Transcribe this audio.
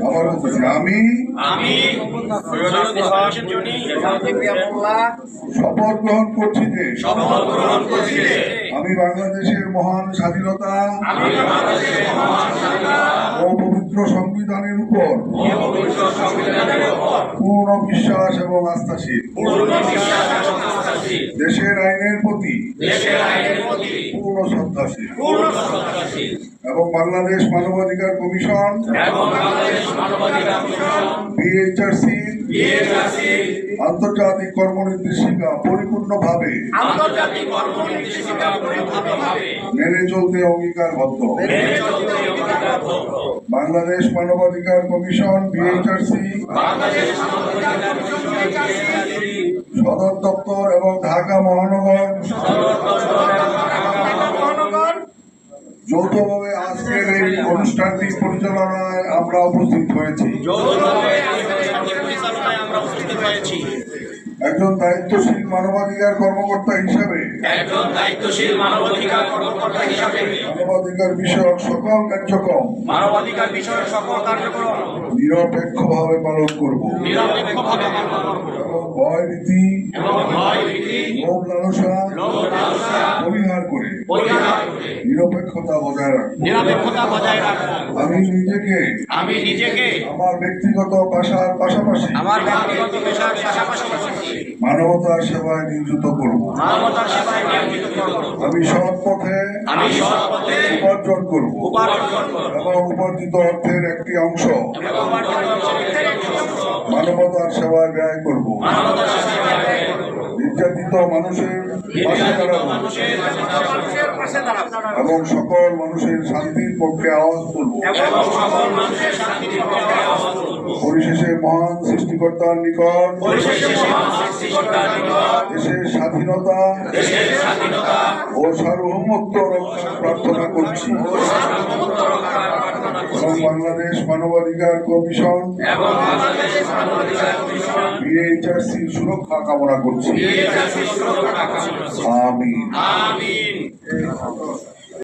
আবার বলতেছি, আমি শপথ গ্রহণ করছি যে আমি বাংলাদেশের মহান স্বাধীনতা ও পবিত্র সংবিধানের উপর পূর্ণ বিশ্বাস এবং আস্থাশীল, দেশের আইনের প্রতি পূর্ণ শ্রদ্ধাশীল এবং বাংলাদেশ মানবাধিকার কমিশন বিএইচআরসি আন্তর্জাতিক কর্মনির্দেশিকা পরিপূর্ণভাবে মেনে চলতে অঙ্গীকারবদ্ধ। বাংলাদেশ মানবাধিকার কমিশন বিএইচআরসি সদর দপ্তর এবং ঢাকা মহানগর যৌথভাবে আজকের এই অনুষ্ঠানটি পরিচালনায় আমরা উপস্থিত হয়েছি। একজন দায়িত্বশীল মানবাধিকার কর্মকর্তা হিসাবে মানবাধিকার বিষয়ক সকল কার্যক্রম নিরপেক্ষভাবে পালন করব এবং ভয়ভীতি লোভ লালসা পরিহার করে নিরপেক্ষতা বজায় রাখব। আমি নিজেকে আমার ব্যক্তিগত পেশার পাশাপাশি মানবতার সেবায় নিয়োজিত করব। আমি সৎ পথে উপার্জন করব এবং উপার্জিত অর্থের একটি অংশ মানবতার সেবায় ব্যয় করব। নির্যাতিত মানুষের পাশে দাঁড়াবো এবং সকল মানুষের শান্তির পক্ষে আওয়াজ তুলব। পরিশেষে মহান সৃষ্টিকর্তার নিকট দেশের স্বাধীনতা ও সার্বভৌমত্ব রক্ষার প্রার্থনা করছি এবং বাংলাদেশ মানবাধিকার কমিশন বিএইচআরসির সুরক্ষা কামনা করছি। আমিন।